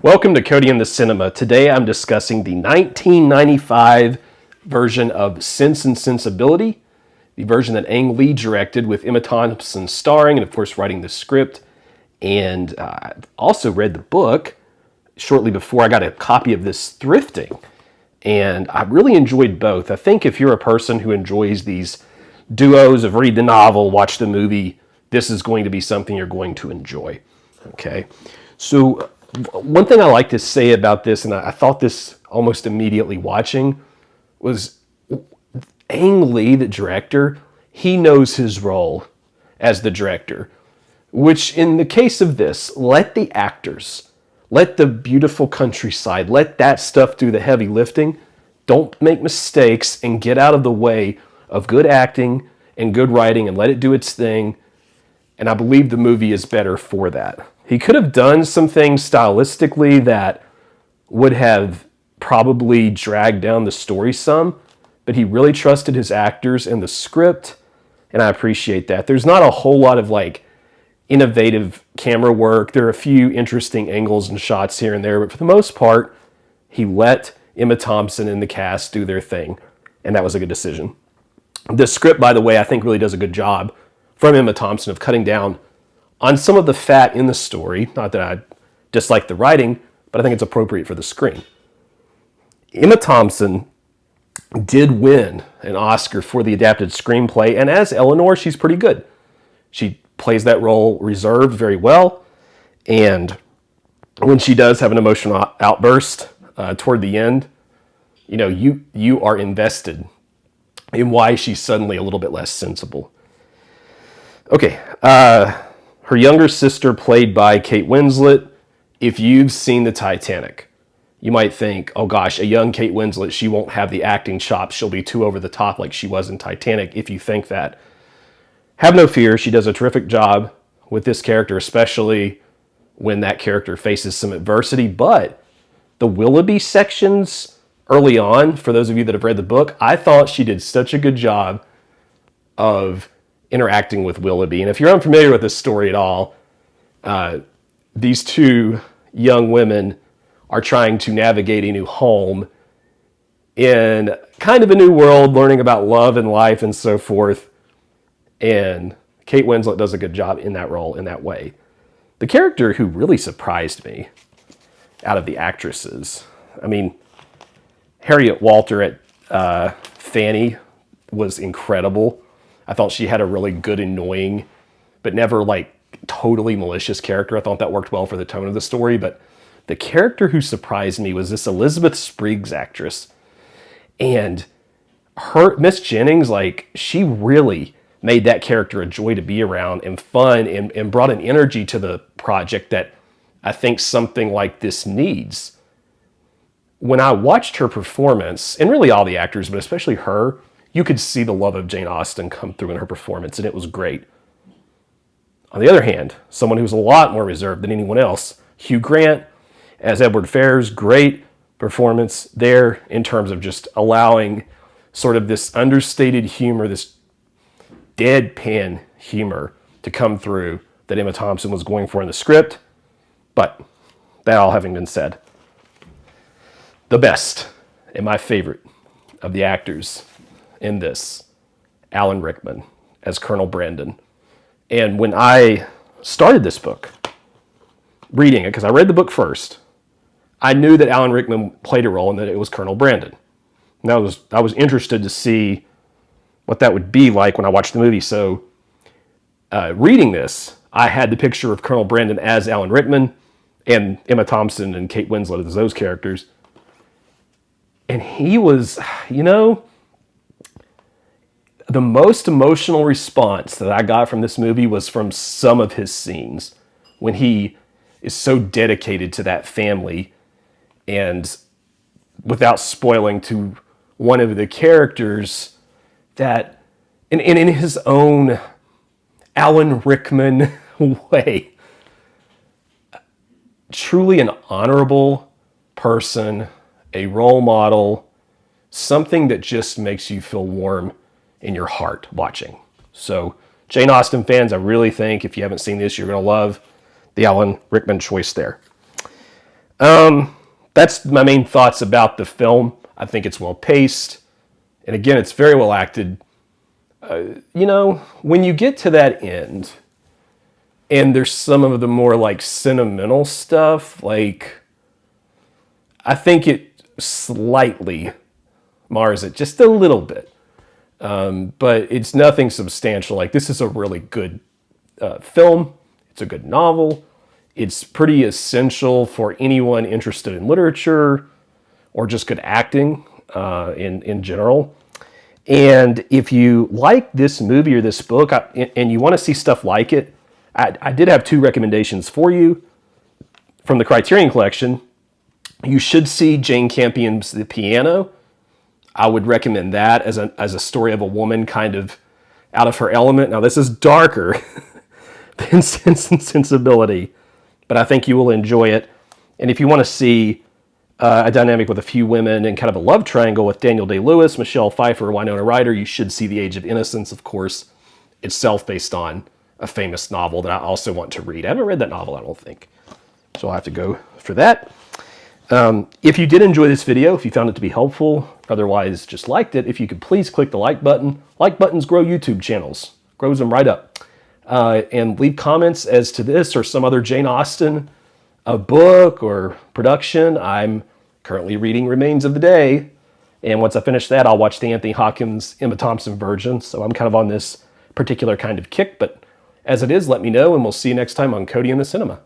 Welcome to Cody in the Cinema. Today I'm discussing the 1995 version of Sense and Sensibility, the version that Ang Lee directed with Emma Thompson starring and of course writing the script. And I also read the book shortly before. I got a copy of this thrifting, and I really enjoyed both. I think if you're a person who enjoys these duos of read the novel, watch the movie, this is going to be something you're going to enjoy. Okay, so one thing I like to say about this, and I thought this almost immediately watching, was Ang Lee, the director, he knows his role as the director, which in the case of this, let the actors, let the beautiful countryside, let that stuff do the heavy lifting. Don't make mistakes and get out of the way of good acting and good writing and let it do its thing. And I believe the movie is better for that. He could have done some things stylistically that would have probably dragged down the story some, but he really trusted his actors and the script, and I appreciate that. There's not a whole lot of innovative camera work. There are a few interesting angles and shots here and there, but for the most part, he let Emma Thompson and the cast do their thing, and that was a good decision. The script, by the way, I think really does a good job from Emma Thompson of cutting down on some of the fat in the story. Not that I dislike the writing, but I think it's appropriate for the screen. Emma Thompson did win an Oscar for the adapted screenplay, and as Eleanor, she's pretty good. She plays that role reserved very well, and when she does have an emotional outburst toward the end, you are invested in why she's suddenly a little bit less sensible. Okay, her younger sister, played by Kate Winslet. If you've seen the Titanic, you might think, oh gosh, a young Kate Winslet, she won't have the acting chops. She'll be too over the top like she was in Titanic, if you think that. Have no fear, she does a terrific job with this character, especially when that character faces some adversity. But the Willoughby sections early on, for those of you that have read the book, I thought she did such a good job of interacting with Willoughby. And if you're unfamiliar with this story at all, these two young women are trying to navigate a new home in kind of a new world, learning about love and life and so forth. And Kate Winslet does a good job in that role in that way. The character who really surprised me out of the actresses, Harriet Walter at Fanny was incredible. I thought she had a really good, annoying, but never totally malicious character. I thought that worked well for the tone of the story. But the character who surprised me was this Elizabeth Spriggs actress. And her, Miss Jennings, she really made that character a joy to be around and fun and brought an energy to the project that I think something like this needs. When I watched her performance, and really all the actors, but especially her, you could see the love of Jane Austen come through in her performance, and it was great. On the other hand, someone who's a lot more reserved than anyone else, Hugh Grant as Edward Ferrars, great performance there in terms of just allowing sort of this understated humor, this deadpan humor to come through that Emma Thompson was going for in the script. But that all having been said, the best and my favorite of the actors in this, Alan Rickman as Colonel Brandon. And when I started this book, reading it, because I read the book first, I knew that Alan Rickman played a role and that it was Colonel Brandon. And I was interested to see what that would be like when I watched the movie. So reading this, I had the picture of Colonel Brandon as Alan Rickman and Emma Thompson and Kate Winslet as those characters. And he was, the most emotional response that I got from this movie was from some of his scenes when he is so dedicated to that family, and without spoiling, to one of the characters that in his own Alan Rickman way, truly an honorable person, a role model, something that just makes you feel warm in your heart watching. So Jane Austen fans, I really think if you haven't seen this, you're going to love the Alan Rickman choice there. That's my main thoughts about the film. I think it's well paced. And again, it's very well acted. When you get to that end, and there's some of the more like sentimental stuff, like I think it slightly mars it just a little bit. But it's nothing substantial. Like, this is a really good film. It's a good novel. It's pretty essential for anyone interested in literature or just good acting in general. And if you like this movie or this book and you want to see stuff like it, I did have 2 recommendations for you from the Criterion Collection. You should see Jane Campion's The Piano. I would recommend that as a story of a woman kind of out of her element. Now, this is darker than Sense and Sensibility, but I think you will enjoy it. And if you want to see a dynamic with a few women and kind of a love triangle with Daniel Day-Lewis, Michelle Pfeiffer, Winona Ryder, you should see The Age of Innocence, of course, itself based on a famous novel that I also want to read. I haven't read that novel, I don't think, so I'll have to go for that. If you did enjoy this video, if you found it to be helpful, otherwise just liked it, if you could please click the like button. Like buttons grow YouTube channels, grows them right up. And leave comments as to this or some other Jane Austen book or production. I'm currently reading Remains of the Day, and once I finish that, I'll watch the Anthony Hopkins, Emma Thompson version, so I'm kind of on this particular kind of kick, but as it is, let me know, and we'll see you next time on Cody in the Cinema.